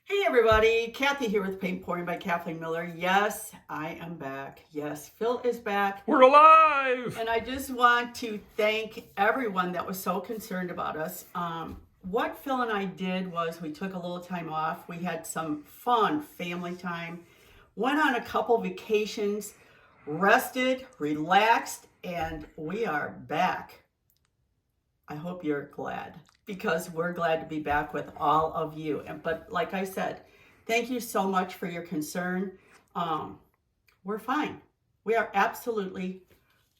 Hey everybody, Kathy here with Paint Pouring by Kathleen Miller. Yes, I am back. Yes, Phil is back. We're alive! And I just want to thank everyone that was so concerned about us. What Phil and I did was we took a little time off. We had some fun family time, went on a couple vacations, rested, relaxed, and we are back. I hope you're glad, because we're glad to be back with all of you. But like I said, thank you so much for your concern. We're fine. We are absolutely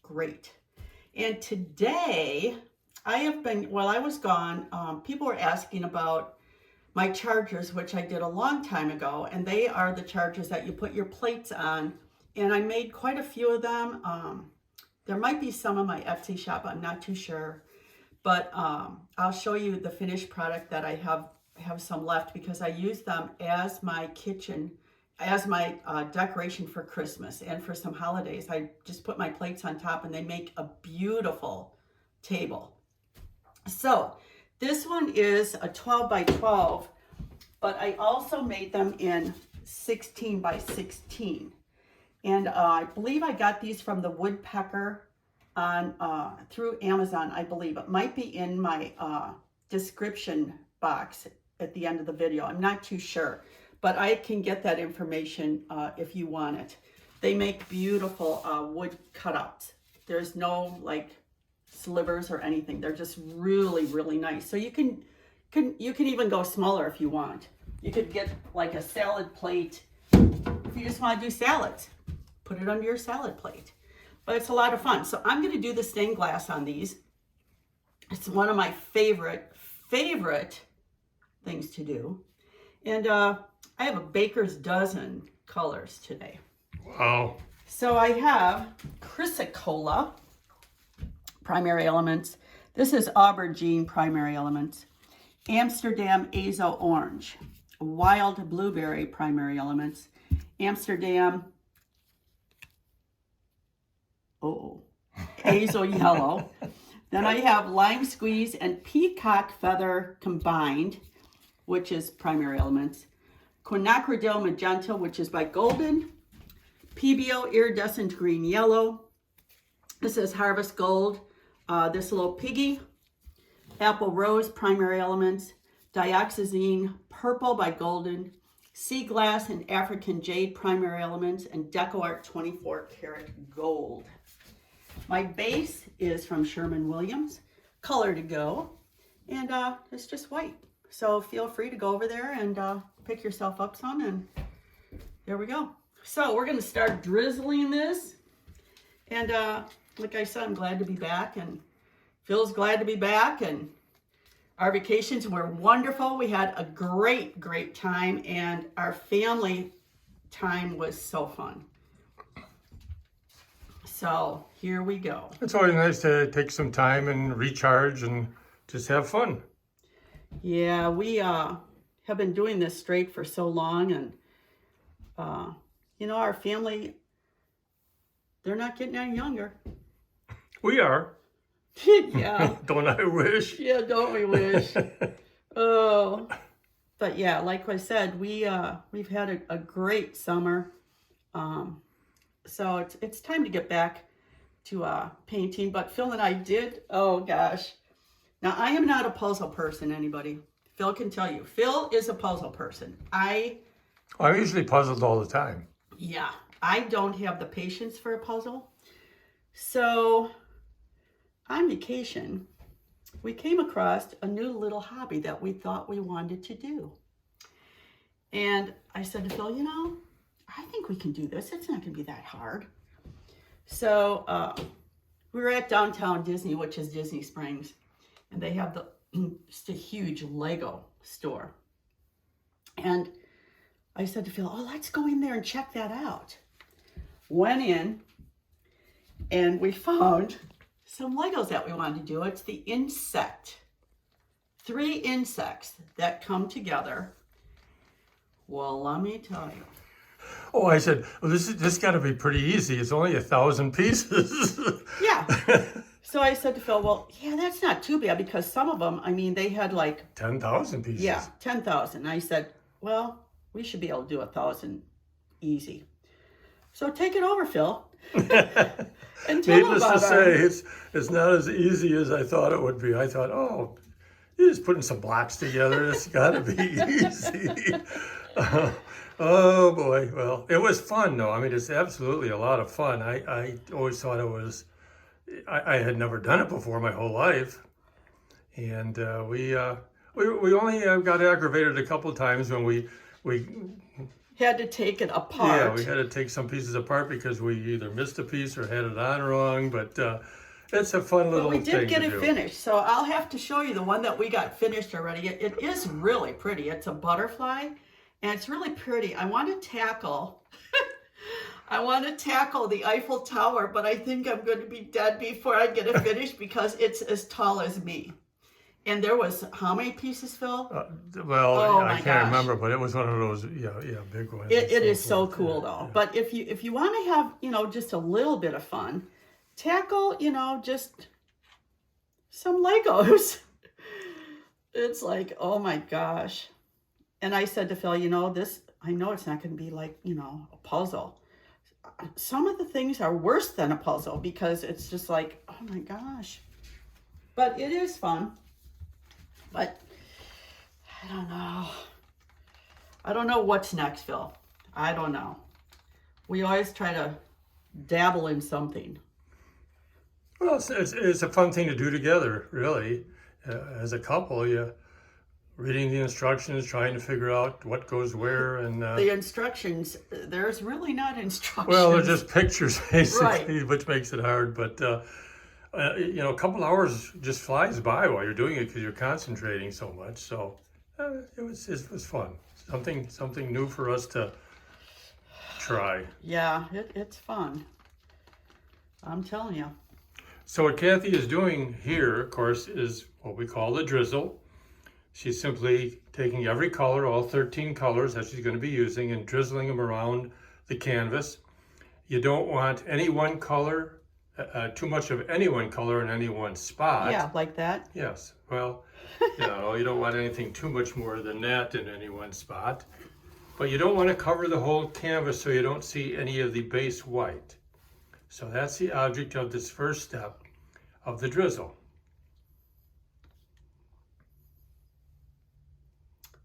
great. And today, while I was gone, people were asking about my chargers, which I did a long time ago, and they are the chargers that you put your plates on. And I made quite a few of them. There might be some on my Etsy shop, I'm not too sure. But I'll show you the finished product that I have some left, because I use them as my kitchen, as my decoration for Christmas and for some holidays. I just put my plates on top and they make a beautiful table. So this one is a 12 by 12, but I also made them in 16 by 16. And I believe I got these from the Woodpecker on through Amazon, I believe. It might be in my description box at the end of the video. I'm not too sure, but I can get that information if you want it. They make beautiful wood cutouts. There's no like slivers or anything. They're just really, really nice. So you can even go smaller if you want. You could get like a salad plate if you just want to do salads. Put it under your salad plate. But it's a lot of fun. So I'm going to do the stained glass on these. It's one of my favorite things to do. And I have a baker's dozen colors today. Wow. So I have Chrysocolla primary elements. This is aubergine primary elements. Amsterdam Azo orange. Wild blueberry primary elements. Amsterdam Azo yellow. Then I have lime squeeze and peacock feather combined, which is primary elements. Quinacridil magenta, which is by Golden. PBO iridescent green yellow. This is harvest gold. This little piggy. Apple rose primary elements. Dioxazine purple by Golden. Sea glass and African jade primary elements, and Deco Art 24 karat gold. My base is from Sherwin-Williams, color to go, and it's just white. So feel free to go over there and pick yourself up some, and there we go. So we're going to start drizzling this, and like I said, I'm glad to be back, and Phil's glad to be back, and our vacations were wonderful. We had a great time, and our family time was so fun. So here we go. It's always nice to take some time and recharge and just have fun. Yeah, we have been doing this straight for so long, and our family, they're not getting any younger. We are. Yeah. Don't I wish? Yeah, don't we wish? Oh. But yeah, like I said, we've had a great summer. So it's time to get back to painting. But Phil and I did, oh gosh. Now, I am not a puzzle person, anybody. Phil can tell you. Phil is a puzzle person. I'm usually puzzled all the time. Yeah, I don't have the patience for a puzzle. So on vacation, we came across a new little hobby that we thought we wanted to do. And I said to Phil, I think we can do this. It's not going to be that hard. So we were at downtown Disney, which is Disney Springs, and they have just a huge Lego store. And I said to Phil, let's go in there and check that out. Went in, and we found some Legos that we wanted to do. It's the insect. 3 insects that come together. Well, let me tell you. Oh, I said, well, this got to be pretty easy. It's only 1,000 pieces. Yeah. So I said to Phil, well, yeah, that's not too bad, because some of them, I mean, they had like 10,000 pieces. Yeah, 10,000. I said, Well, we should be able to do 1,000 easy. So take it over, Phil. And tell them Needless to about say, it's not as easy as I thought it would be. I thought, oh, you're just putting some blocks together. It's got to be easy. Oh boy. Well, it was fun though. I mean, it's absolutely a lot of fun. I always thought it was. I had never done it before my whole life, and we only got aggravated a couple of times when we had to take it apart. yeah, we had to take some pieces apart because we either missed a piece or had it on wrong. But it's a fun little But we thing did get to it do. finished, so I'll have to show you the one that we got finished already. It is really pretty. It's a butterfly, and it's really pretty. I want to tackle the Eiffel Tower, but I think I'm going to be dead before I get it finished because it's as tall as me. And there was how many pieces, Phil? Well, Oh I my can't gosh. remember, but it was one of those, yeah, big ones. It and is so forth. cool Yeah, though. yeah. But if you want to have, just a little bit of fun, tackle, just some Legos. It's like, oh my gosh. And I said to Phil, this, I know it's not going to be like, a puzzle. Some of the things are worse than a puzzle because it's just like, oh my gosh. But it is fun. But I don't know. I don't know what's next, Phil. I don't know. We always try to dabble in something. Well, it's a fun thing to do together, really. As a couple, reading the instructions, trying to figure out what goes where, and The instructions, there's really not instructions. well, they're just pictures basically, Right. which makes it hard. But a couple hours just flies by while you're doing it because you're concentrating so much. So it was fun. Something new for us to try. Yeah, it's fun. I'm telling you. So what Kathy is doing here, of course, is what we call the drizzle. She's simply taking every color, all 13 colors that she's going to be using, and drizzling them around the canvas. You don't want any one color, too much of any one color in any one spot. Yeah, like that. Yes. Well, you don't want anything too much more than that in any one spot. But you don't want to cover the whole canvas so you don't see any of the base white. So that's the object of this first step of the drizzle.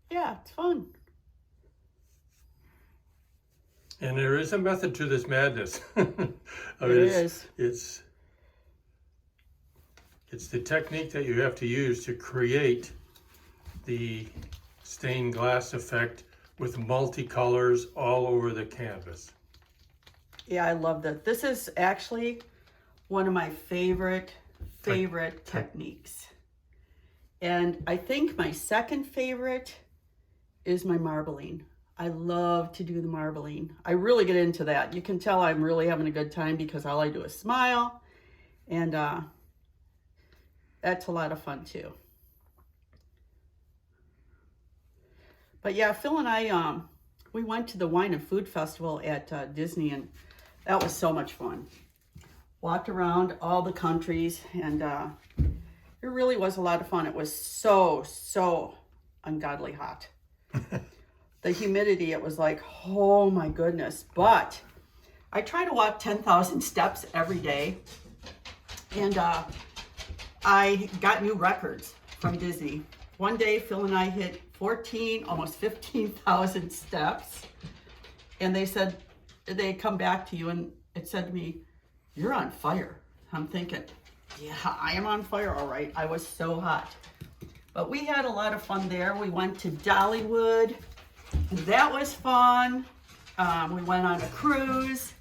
Yeah, it's fun. And there is a method to this madness. Is. It's the technique that you have to use to create the stained glass effect with multicolors all over the canvas. Yeah, I love that. This is actually one of my favorite techniques. And I think my second favorite is my marbling. I love to do the marbling. I really get into that. You can tell I'm really having a good time because all I do is smile. And that's a lot of fun too. But yeah, Phil and I, we went to the Wine and Food Festival at Disney, and that was so much fun. Walked around all the countries, and it really was a lot of fun. It was so ungodly hot. The humidity, it was like, oh my goodness. But I try to walk 10,000 steps every day, and I got new records from Disney. One day, Phil and I hit 14, almost 15,000 steps, and they said, they come back to you, and it said to me, you're on fire. I'm thinking, yeah, I am on fire, all right. I was so hot. But we had a lot of fun there. We went to Dollywood. That was fun. We went on a cruise.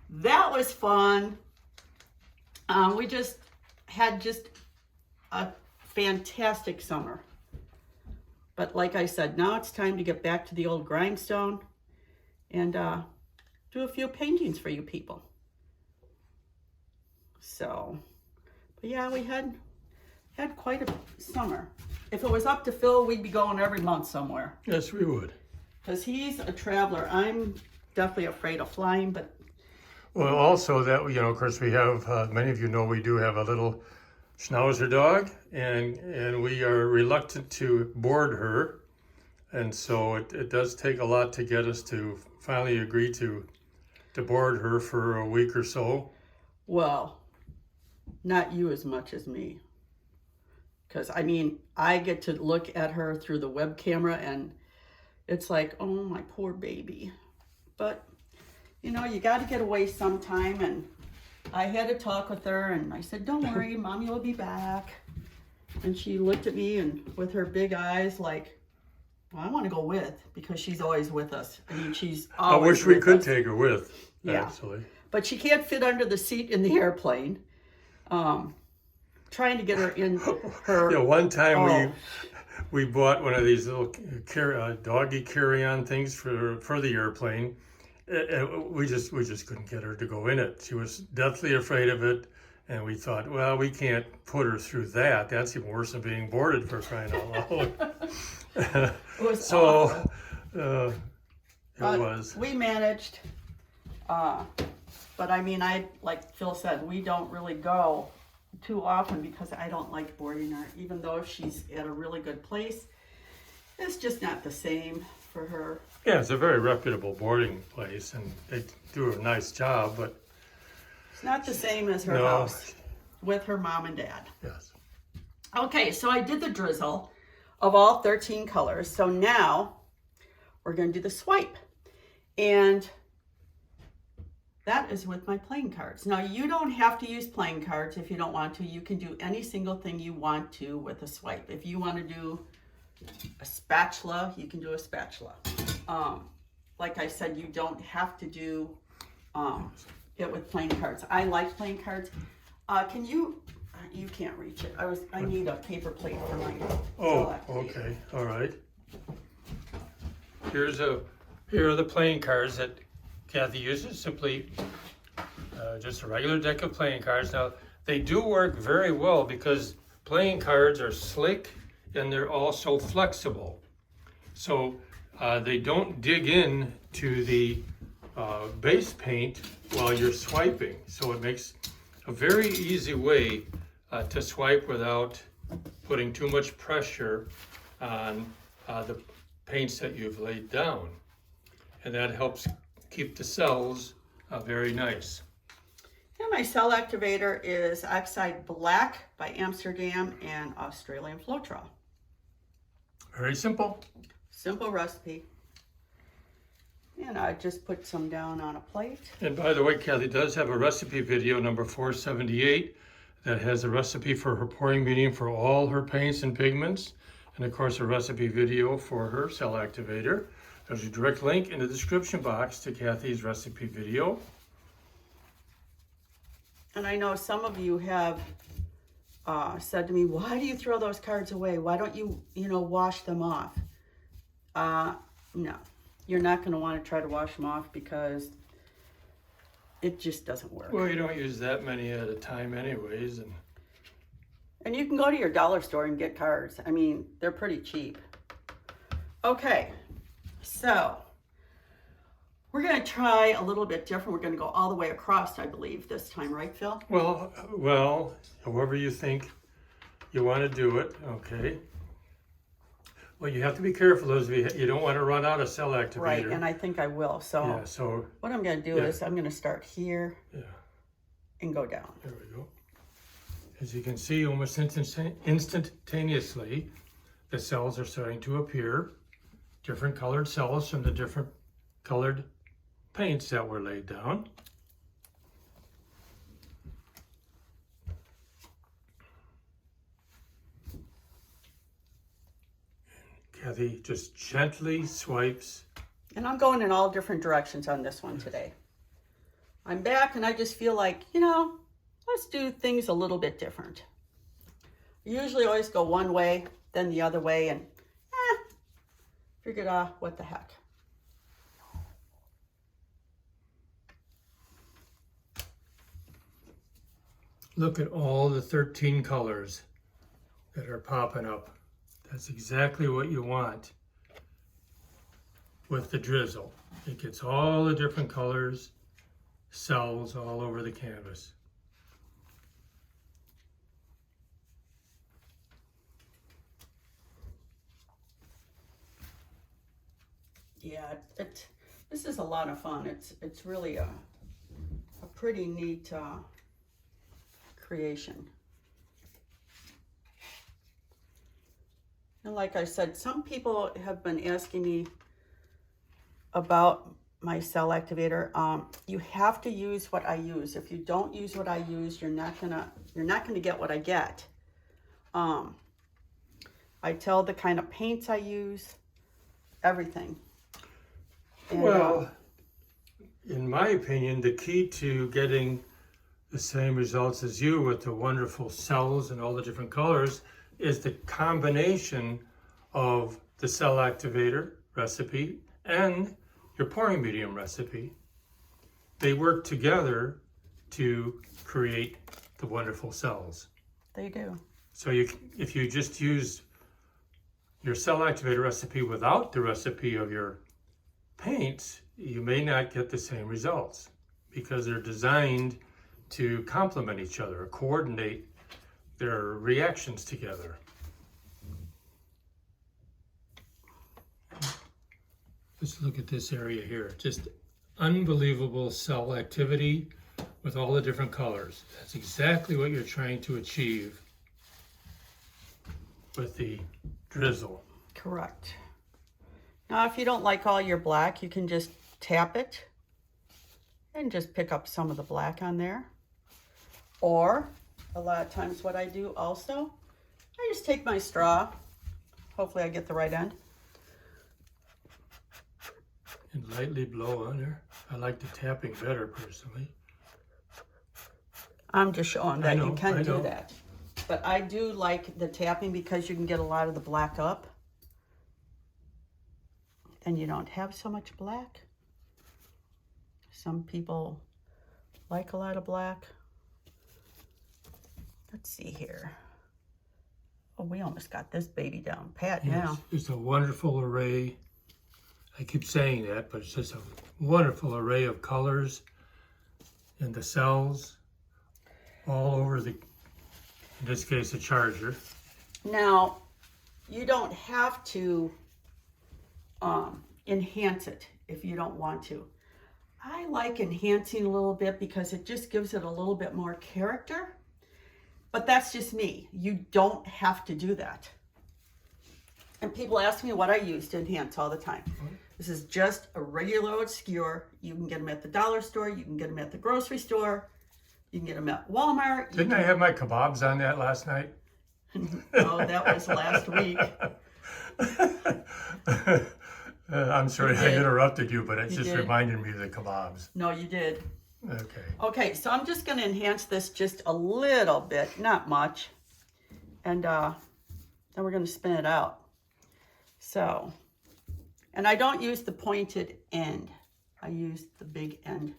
That was fun. We just had a fantastic summer. But like I said, now it's time to get back to the old grindstone and do a few paintings for you people. So, but yeah, we had quite a summer. If it was up to Phil, we'd be going every month somewhere. Yes, we would. Because he's a traveler. I'm definitely afraid of flying, but... Well, also that, of course, we have, many of you know we do have a little Schnauzer dog, and we are reluctant to board her And so it does take a lot to get us to finally agree to board her for a week or so. Well, not you as much as me. Because, I mean, I get to look at her through the web camera and it's like, oh, my poor baby. But, you know, you got to get away sometime. And I had a talk with her and I said, don't worry, Mommy will be back. And she looked at me and with her big eyes like, well, I want to go with, because she's always with us. I mean, she's I always wish we with could us. take her with, Yeah. actually. But she can't fit under the seat in the airplane. Trying to get her in her... Yeah, one time Oh. we bought one of these little doggy carry-on things for the airplane. We just couldn't get her to go in it. She was deathly afraid of it, and we thought, well, we can't put her through that. That's even worse than being boarded, for crying out loud. It was So awful. it But was. we managed. But I mean, like Phil said, we don't really go too often because I don't like boarding her, even though she's at a really good place. It's just not the same for her. Yeah, it's a very reputable boarding place, and they do a nice job, but It's not the same as her No. house with her mom and dad. yes. Okay, so I did the drizzle of all 13 colors. So now we're going to do the swipe. And that is with my playing cards. Now, you don't have to use playing cards if you don't want to. You can do any single thing you want to with a swipe. If you want to do a spatula, you can do a spatula. Like I said, you don't have to do it with playing cards. I like playing cards. Can you... You can't reach it. I need a paper plate for my Oh, select. okay, all right. Here are the playing cards that Kathy uses. Simply just a regular deck of playing cards. Now, they do work very well because playing cards are slick and they're also flexible. So they don't dig in to the base paint while you're swiping. So it makes a very easy way to swipe without putting too much pressure on the paints that you've laid down. And that helps keep the cells very nice. And my cell activator is Oxide Black by Amsterdam and Australian Floetrol. Very simple. Simple recipe. And I just put some down on a plate. And by the way, Kathy does have a recipe video, number 478, that has a recipe for her pouring medium for all her paints and pigments. And of course, a recipe video for her cell activator. There's a direct link in the description box to Kathy's recipe video. And I know some of you have said to me, why do you throw those cards away? Why don't you, wash them off? No, you're not going to want to try to wash them off because it just doesn't work. Well, you don't use that many at a time anyways. And you can go to your dollar store and get cards. I mean, they're pretty cheap. Okay, so we're going to try a little bit different. We're going to go all the way across, I believe, this time, right, Phil? Well, however you think you want to do it, okay. Well, you have to be careful, those of you don't want to run out of cell activator. Right, and I think I will. So, Yeah, so what I'm going to do is I'm going to start here and go down. There we go. As you can see, almost instantaneously, the cells are starting to appear. Different colored cells from the different colored paints that were laid down. Kathy just gently swipes. And I'm going in all different directions on this one today. I'm back and I just feel like, let's do things a little bit different. I usually always go one way, then the other way, and figured, what the heck. Look at all the 13 colors that are popping up. That's exactly what you want with the drizzle. It gets all the different colors, cells all over the canvas. Yeah, this is a lot of fun. It's really a pretty neat creation. And like I said, some people have been asking me about my cell activator. You have to use what I use. If you don't use what I use, you're not gonna get what I get. I tell the kind of paints I use, everything. And, well, in my opinion, the key to getting the same results as you with the wonderful cells and all the different colors is the combination of the cell activator recipe and your pouring medium recipe. They work together to create the wonderful cells. they do. So if you just use your cell activator recipe without the recipe of your paints, you may not get the same results because they're designed to complement each other, coordinate their reactions together. Let's look at this area here. Just unbelievable cell activity with all the different colors. That's exactly what you're trying to achieve with the drizzle. Correct. Now, if you don't like all your black, you can just tap it and just pick up some of the black on there. Or, a lot of times what I do also, I just take my straw, hopefully I get the right end, And lightly blow on there. I like the tapping better personally. I'm just showing that you I can do know. that. But I do like the tapping because you can get a lot of the black up. Then you don't have so much black. Some people like a lot of black. Let's see here. Oh, we almost got this baby down pat now. It's a wonderful array. I keep saying that, but it's just a wonderful array of colors and the cells all over in this case, a charger. Now, you don't have to enhance it if you don't want to. I like enhancing a little bit because it just gives it a little bit more character. But that's just me. You don't have to do that. And people ask me what I use to enhance all the time. This is just a regular old skewer. You can get them at the dollar store. You can get them at the grocery store. You can get them at Walmart. Didn't I have my kebabs on that last night? Oh, that was last week. I'm sorry I did. interrupted you, but it You just did. reminded me of the kebabs. No, you did. Okay. Okay, so I'm just going to enhance this just a little bit, not much. And then we're going to spin it out. So, and I don't use the pointed end. I use the big end.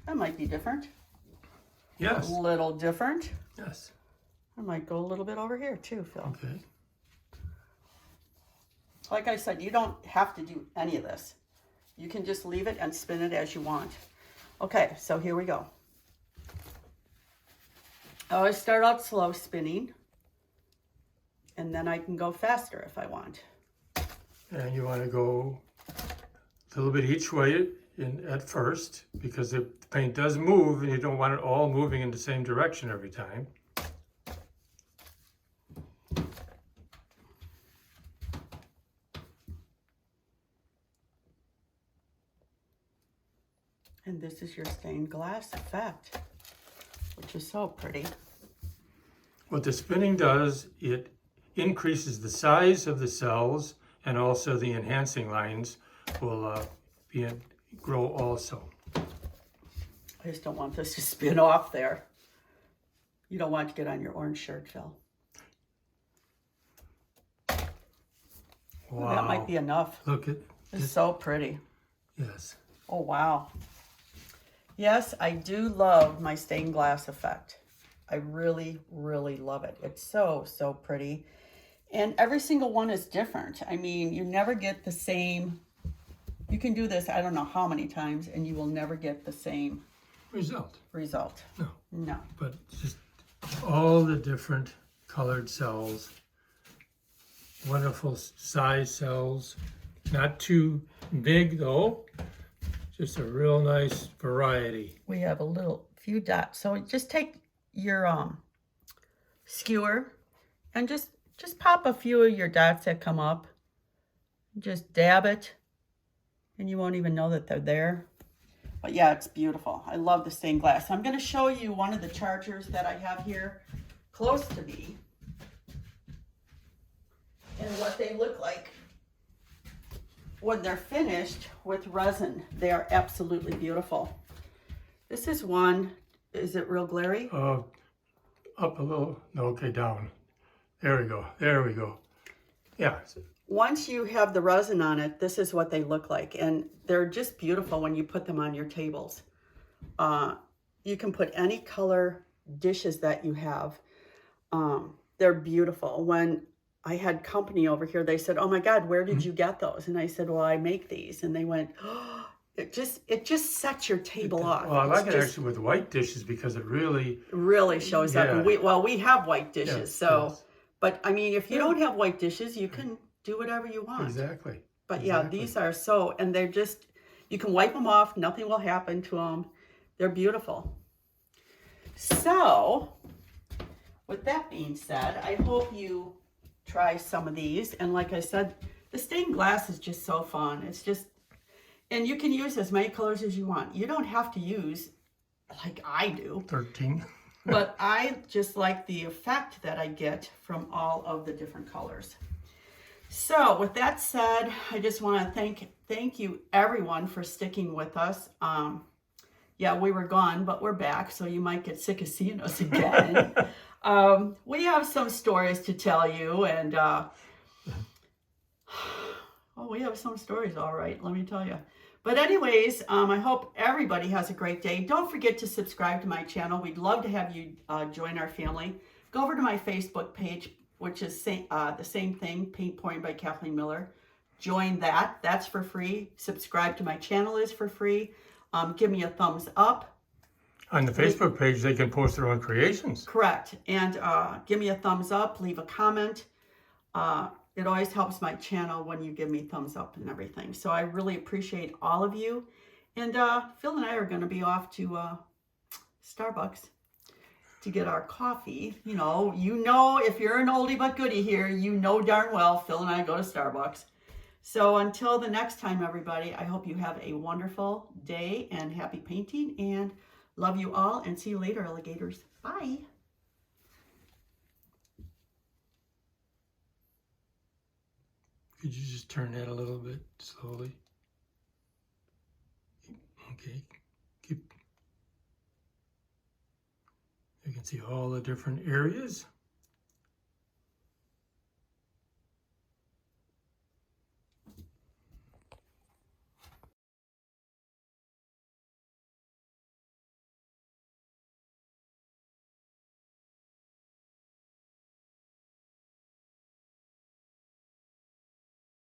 That might be different. Yes. A little different. Yes. I might go a little bit over here too, Phil. Okay. Like I said, you don't have to do any of this. You can just leave it and spin it as you want. Okay, so here we go. I always start out slow spinning, and then I can go faster if I want. And you want to go a little bit each way at first because the paint does move and you don't want it all moving in the same direction every time. And this is your stained glass effect, which is so pretty. What the spinning does, it increases the size of the cells and also the enhancing lines will grow also. I just don't want this to spin off there. You don't want it to get on your orange shirt, Phil. Wow. Ooh, that might be enough. Look at It's this. so pretty. Yes. Oh, wow. Yes, I do love my stained glass effect. I really, really love it. It's so, so pretty. And every single one is different. I mean, you never get the same. You can do this, I don't know how many times, and you will never get the same Result. result. No. No. but just all the different colored cells. Wonderful size cells. Not too big though. Just a real nice variety. We have a few dots. So just take your skewer and just pop a few of your dots that come up. Just dab it and you won't even know that they're there. But yeah, it's beautiful. I love the stained glass. I'm going to show you one of the chargers that I have here close to me and what they look like when they're finished with resin. They are absolutely beautiful. This is one. Is it real glary? Up a little. No, okay, down. There we go. There we go. Yeah. Once you have the resin on it, this is what they look like. And they're just beautiful when you put them on your tables. You can put any color dishes that you have. They're beautiful. When I had company over here, they said, "Oh my God, where did you get those?" And I said, "Well, I make these." And they went, "Oh, it just sets your table off." Well, I like It's it just actually with white dishes because it really shows up. And we have white dishes, Yes, so. yes. But I mean, if you don't have white dishes, you can do whatever you want. Exactly. But yeah, these are so, and they're just, you can wipe them off. Nothing will happen to them. They're beautiful. So, with that being said, I hope you try some of these. And like I said, the stained glass is just so fun. It's just, and you can use as many colors as you want. You don't have to use like I do. 13. But I just like the effect that I get from all of the different colors. So with that said, I just want to thank you everyone for sticking with us. Yeah, we were gone, but we're back, so you might get sick of seeing us again. We have some stories to tell you, and we have some stories, all right, let me tell you. But anyways, I hope everybody has a great day. Don't forget to subscribe to my channel. We'd love to have you join our family. Go over to my Facebook page, which is the same thing, Paint Pouring by Kathleen Miller. Join that. That's for free. Subscribe to my channel is for free. Give me a thumbs up. On the Facebook page, they can post their own creations. Correct. And give me a thumbs up. Leave a comment. It always helps my channel when you give me thumbs up and everything. So I really appreciate all of you. And Phil and I are going to be off to Starbucks to get our coffee. You know, if you're an oldie but goodie here, you know darn well Phil and I go to Starbucks. So until the next time, everybody, I hope you have a wonderful day and happy painting, and love you all, and see you later, alligators. Bye. Could you just turn that a little bit slowly? Okay. You can see all the different areas.